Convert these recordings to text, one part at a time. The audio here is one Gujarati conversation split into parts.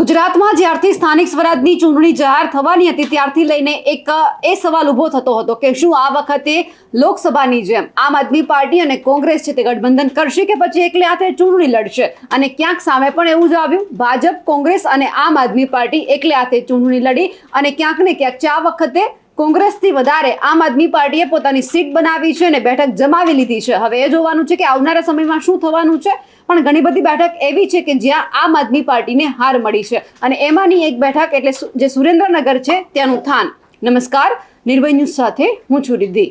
ગુજરાતમાં જ્યારથી સ્થાનિક સ્વરાજની ચૂંટણી જાહેર થવાની હતી ત્યારથી લઈને એક એ સવાલ ઊભો થતો હતો કે શું આ વખતે લોકસભાની જેમ આમ આદમી પાર્ટી અને કોંગ્રેસ છે તે ગઠબંધન કરશે કે પછી એકલે હાથે ચૂંટણી લડશે। અને ક્યાંક સામે પણ એવું જ આવ્યું, ભાજપ, કોંગ્રેસ અને આમ આદમી પાર્ટી એકલે હાથે ચૂંટણી લડી અને ક્યાંક ને ક્યાંક આ વખતે કોંગ્રેસથી વધારે આમ આદમી પાર્ટીએ પોતાની સીટ બનાવી છે અને બેઠક જમાવી લીધી છે। હવે એ જોવાનું છે કે આવનારા સમયમાં શું થવાનું છે, પણ ઘણી બધી બેઠક એવી છે કે જ્યાં આમ આદમી પાર્ટીને હાર મળી છે અને એમાંની એક બેઠક એટલે જે સુરેન્દ્રનગર છે ત્યાંનું થાન। નમસ્કાર, નિર્ભય ન્યૂઝ સાથે હું છું રિદ્ધિ।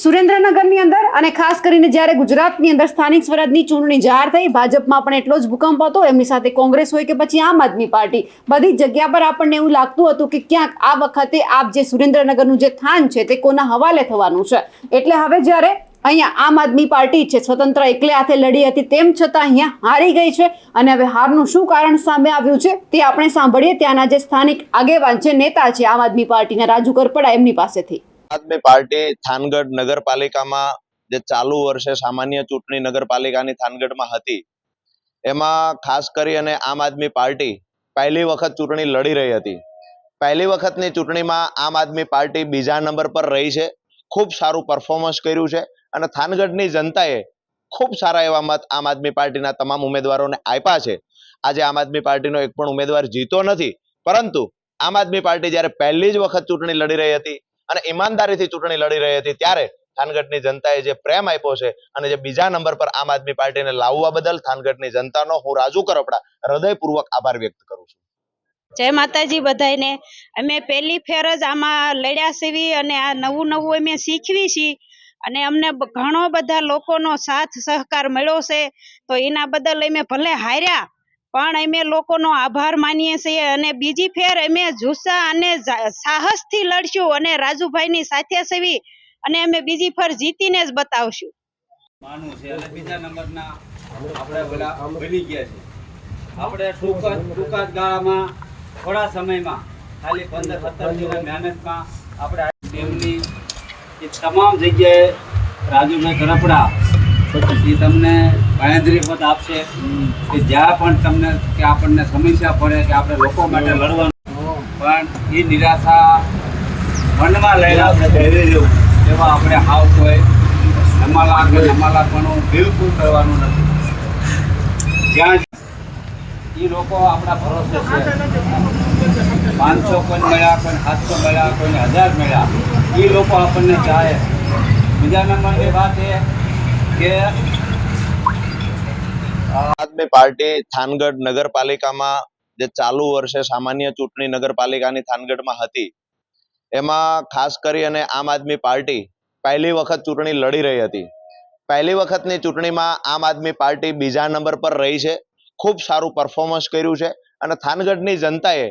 સુરેન્દ્રનગરની અંદર અને ખાસ કરીને જ્યારે ગુજરાતની અંદર સ્થાનિક સ્વરાજની ચૂંટણી જાહેર થઈ, ભાજપમાં પણ એટલો જ ભૂકંપ હતો, એમની સાથે કોંગ્રેસ હોય કે પછી આમ આદમી પાર્ટી, બધી જગ્યા પર આપણને એવું લાગતું હતું કે ક્યાંક આ વખતે આપ જે સુરેન્દ્રનગરનું જે થાન છે તે કોના હવાલે થવાનું છે। એટલે હવે જ્યારે અહીંયા આમ આદમી પાર્ટી છે સ્વતંત્ર એકલે હાથે લડી હતી, તેમ છતાં અહીંયા હારી ગઈ છે અને હવે હારનું શું કારણ સામે આવ્યું છે તે આપણે સાંભળીએ ત્યાંના જે સ્થાનિક આગેવાન છે, નેતા છે આમ આદમી પાર્ટીના, રાજુ કરપડા, એમની પાસેથી। આદમી પાર્ટી થાનગઢ નગરપાલિકામાં જે ચાલુ વર્ષે સામાન્ય ચૂંટણી નગરપાલિકાની થાનગઢમાં હતી, એમાં ખાસ કરી અને આમ આદમી પાર્ટી પહેલી વખત ચૂંટણી લડી રહી હતી। પહેલી વખતની ચૂંટણીમાં આમ આદમી પાર્ટી બીજા નંબર પર રહી છે, ખૂબ સારું પરફોર્મન્સ કર્યું છે અને થાનગઢની જનતાએ ખૂબ સારા એવા મત આમ આદમી પાર્ટીના તમામ ઉમેદવારોને આપ્યા છે। આજે આમ આદમી પાર્ટીનો એક પણ ઉમેદવાર જીતો નથી, પરંતુ આમ આદમી પાર્ટી જ્યારે પહેલી જ વખત ચૂંટણી લડી રહી હતી અને ઈમાનદારીથી ચૂંટણી લડી રહી હતી, ત્યારે થાનગઢની જનતાએ જે પ્રેમ આપ્યો છે અને જે બીજા નંબર પર આમ આદમી પાર્ટીને લાવવા બદલ થાનગઢની જનતાનો હું રાજુ કરપડા હૃદયપૂર્વક આભાર વ્યક્ત કરું છું। જય માતાજી બધાને। અમે પહેલી ફેર જ આમાં લડ્યા છીએ અને આ નવું અમે શીખવી છીએ અને અમને ઘણો બધા લોકોનો સાથ સહકાર મળ્યો છે, તો એના બદલ અમે ભલે હાર્યા પણ અમે લોકોનો આભાર માનીએ છીએ અને બીજી ફેર અમે જુસ્સા અને સાહસથી લડશું અને રાજુભાઈની સાથે સેવી અને અમે બીજી ફેર જીતીને જ બતાવશું। માનવું છે અને બીજા નંબરના આપણે બની ગયા છે। આપણે ટૂંક જ ગાળામાં થોડા સમયમાં ખાલી 15-17 દિવસ મહેનતમાં આપણે તેમની એ તમામ જગ્યાએ રાજુભાઈ કરપડા એ તમને બાંહેધરી પદ આપશે કે જ્યાં પણ તમને કે આપણને સમસ્યા પડે કે આપણે લોકો માટે લડવાનું, પણ એ નિરાશા મનમાં લઈને આપણે ધૈર્ય રહેવું, એમાં આપણે હાવ કોઈ નમાલાપણું બિલકુલ કરવાનું નથી। જ્યાં એ લોકો આપણા ભરોસે છે, 500 કોઈ મળ્યા, કોઈ 700 મળ્યા, કોઈને 1000 મળ્યા, એ લોકો આપણને ચાહે। બીજા નંબરની વાત એ કે આદમી પાર્ટી થાનગઢ નગરપાલિકામાં જે ચાલુ વર્ષે સામાન્ય ચૂંટણી નગરપાલિકાની થાનગઢમાં હતી, એમાં ખાસ કરી અને આમ આદમી પાર્ટી પહેલી વખત ચૂંટણી લડી રહી હતી। પહેલી વખતની ચૂંટણીમાં આમ આદમી પાર્ટી બીજા નંબર પર રહી છે, ખૂબ સારું પરફોર્મન્સ કર્યું છે અને થાનગઢની જનતાએ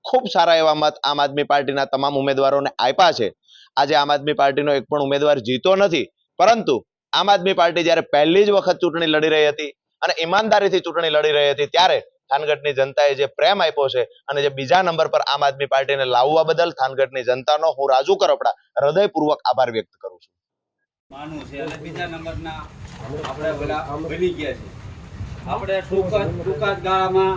ખૂબ સારા એવા મત આમ આદમી પાર્ટીના તમામ ઉમેદવારોને આપ્યા છે। આજે આમ આદમી પાર્ટીનો એક પણ ઉમેદવાર જીતો નથી, પરંતુ આમ આદમી પાર્ટી જ્યારે પહેલી જ વખત ચૂંટણી લડી રહી હતી અને ઈમાનદારીથી ચૂંટણી લડી રહી હતી, ત્યારે થાનગઢની જનતાએ જે પ્રેમ આપ્યો છે અને જે બીજા નંબર પર આમ આદમી પાર્ટીને લાવવા બદલ થાનગઢની જનતાનો હું રાજુ કરપડા હૃદયપૂર્વક આભાર વ્યક્ત કરું છું। માનવું છે અને બીજા નંબરના આપણે બની ગયા છે। આપણે ટૂંક જ ગાળામાં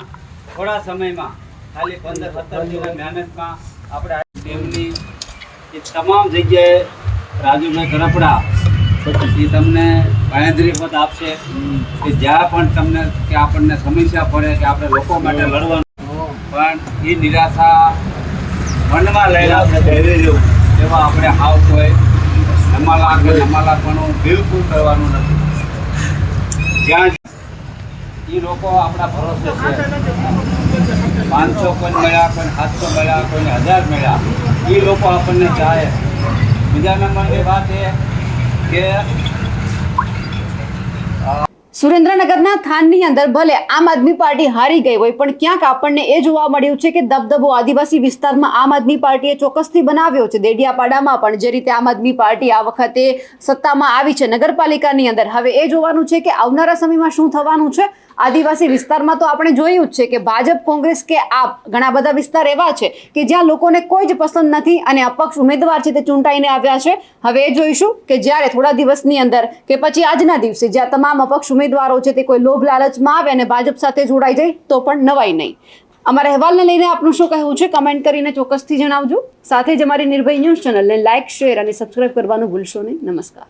થોડા સમયમાં ખાલી 15-17 દિવસ મહેનતમાં આપણે તેમની એ તમામ જગ્યાએ રાજુભાઈ કરપડા એ તમને બાંહેધરી પદ આપશે કે જ્યાં પણ તમને કે આપણને સમસ્યા પડે કે આપણે લોકો માટે લડવાનું, પણ એ નિરાશા મનમાં લઈને આપણે ધૈર્ય રહેવું, એમાં આપણે હાવ કોઈ નમાલાપણું બિલકુલ કરવાનું નથી। જ્યાં એ લોકો આપણા ભરોસે છે, 500 કોઈ મળ્યા, કોઈ 700 મળ્યા, કોઈને 1000 મળ્યા, એ લોકો આપણને ચાહે। બીજા નંબરની વાત એ કે સુરેન્દ્રનગરના થાનની અંદર ભલે આમ આદમી પાર્ટી હારી ગઈ હોય, પણ ક્યાંક આપણને એ જોવા મળ્યું છે કે દબદબો આદિવાસી વિસ્તારમાં આમ આદમી પાર્ટીએ ચોક્કસથી બનાવ્યો છે। દેડિયાપાડામાં પણ જે રીતે આમ આદમી પાર્ટી આ વખતે સત્તામાં આવી છે નગરપાલિકાની અંદર, હવે એ જોવાનું છે કે આવનારા સમયમાં શું થવાનું છે આદિવાસી વિસ્તારમાં તો આપણે જોયું જ છે કે ભાજપ, કોંગ્રેસ કે આપ ઘણા બધા વિસ્તાર એવા છે કે જ્યાં લોકોને કોઈ જ પસંદ નથી અને અપક્ષ ઉમેદવાર છે તે ચૂંટાઈને આવ્યા છે. હવે એ જોઈશું કે જ્યારે થોડા દિવસની અંદર કે પછી આજના દિવસે જ્યાં તમામ અપક્ષ ઉમેદવારો છે તે કોઈ લોભ લાલચમાં આવે અને ભાજપ સાથે જોડાઈ જાય તો પણ નવાઈ નહીં. અમારા અહેવાલને લઈને આપનું શું કહેવું છે કમેન્ટ કરીને ચોક્કસથી જણાવજો. સાથે જ અમારી નિર્ભય ન્યૂઝ ચેનલને લાઇક, શેર અને સબસ્ક્રાઇબ કરવાનું ભૂલશો નહીં. નમસ્કાર.